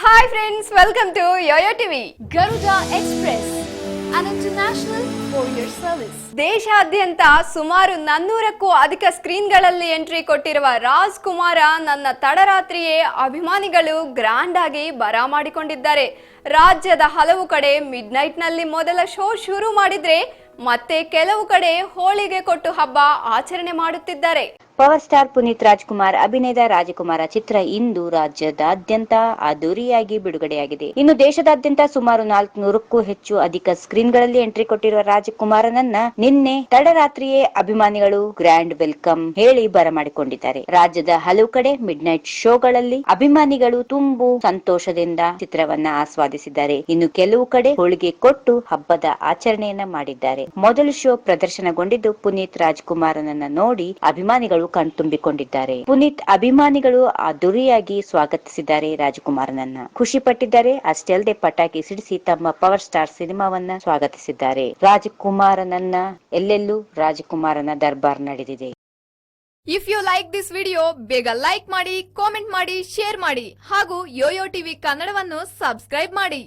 Hi friends, welcome to Yoyo TV. Garuda Express, an international courier service. ದೇಶಾದ್ಯಂತ ಸುಮಾರು 400ಕ್ಕೂ ಅಧಿಕ ಸ್ಕ್ರೀನ್ಗಳಲ್ಲಿ entry ಕೊಟ್ಟಿರುವ ರಾಜ್ಕುಮಾರ ನನ್ನ ತಡರಾತ್ರಿಯೇ ಅಭಿಮಾನಿಗಳು ಗ್ರ್ಯಾಂಡ್ ಆಗಿ ಬರಮಾಡಿಕೊಂಡಿದ್ದಾರೆ. ರಾಜ್ಯದ ಹಲವು ಕಡೆ ಮಿಡ್ ನೈಟ್ ನಲ್ಲಿ ಮೊದಲ ಶೋ ಶುರು ಮಾಡಿದ್ರೆ ಮತ್ತೆ ಕೆಲವು ಕಡೆ ಹೋಳಿಗೆ ಕೊಟ್ಟು ಹಬ್ಬ ಆಚರಣೆ ಮಾಡುತ್ತಿದ್ದಾರೆ. ಪವರ್ ಸ್ಟಾರ್ ಪುನೀತ್ ರಾಜ್ಕುಮಾರ್ ಅಭಿನಯದ ರಾಜಕುಮಾರ ಚಿತ್ರ ಇಂದು ರಾಜ್ಯದಾದ್ಯಂತ ಅದ್ದೂರಿಯಾಗಿ ಬಿಡುಗಡೆಯಾಗಿದೆ. ಇನ್ನು ದೇಶದಾದ್ಯಂತ ಸುಮಾರು 400ಕ್ಕೂ ಹೆಚ್ಚು ಅಧಿಕ ಸ್ಕ್ರೀನ್ಗಳಲ್ಲಿ ಎಂಟ್ರಿ ಕೊಟ್ಟಿರುವ ರಾಜಕುಮಾರನನ್ನ ನಿನ್ನೆ ತಡರಾತ್ರಿಯೇ ಅಭಿಮಾನಿಗಳು ಗ್ರ್ಯಾಂಡ್ ವೆಲ್ಕಮ್ ಹೇಳಿ ಬರಮಾಡಿಕೊಂಡಿದ್ದಾರೆ. ರಾಜ್ಯದ ಹಲವು ಕಡೆ ಮಿಡ್ ನೈಟ್ ಶೋಗಳಲ್ಲಿ ಅಭಿಮಾನಿಗಳು ತುಂಬು ಸಂತೋಷದಿಂದ ಚಿತ್ರವನ್ನ ಆಸ್ವಾದಿಸಿದ್ದಾರೆ. ಇನ್ನು ಕೆಲವು ಕಡೆ ಹೋಳಿಗೆ ಕೊಟ್ಟು ಹಬ್ಬದ ಆಚರಣೆಯನ್ನ ಮಾಡಿದ್ದಾರೆ. ಮೊದಲು ಶೋ ಪ್ರದರ್ಶನಗೊಂಡಿದ್ದು ಪುನೀತ್ ರಾಜ್ಕುಮಾರನನ್ನ ನೋಡಿ ಅಭಿಮಾನಿಗಳು ಕಣ್ತುಂಬಿಕೊಂಡಿದ್ದಾರೆ. ಪುನೀತ್ ಅಭಿಮಾನಿಗಳು ಅದ್ದೂರಿಯಾಗಿ ಸ್ವಾಗತಿಸಿದ್ದಾರೆ. ರಾಜಕುಮಾರನನ್ನ ಖುಷಿ ಪಟ್ಟಿದ್ದಾರೆ. ಅಷ್ಟೇ ಅಲ್ಲದೆ ಪಟಾಕಿ ಸಿಡಿಸಿ ತಮ್ಮ ಪವರ್ ಸ್ಟಾರ್ ಸಿನಿಮಾವನ್ನ ಸ್ವಾಗತಿಸಿದ್ದಾರೆ. ರಾಜಕುಮಾರನನ್ನ ಎಲ್ಲೆಲ್ಲೂ ರಾಜಕುಮಾರನ ದರ್ಬಾರ್ ನಡೆದಿದೆ. If you like this video ಬೇಗ ಲೈಕ್ ಮಾಡಿ, ಕಾಮೆಂಟ್ ಮಾಡಿ, ಶೇರ್ ಮಾಡಿ ಹಾಗೂ ಯೋಯೋ ಟಿವಿ ಕನ್ನಡವನ್ನು ಸಬ್ಸ್ಕ್ರೈಬ್ ಮಾಡಿ.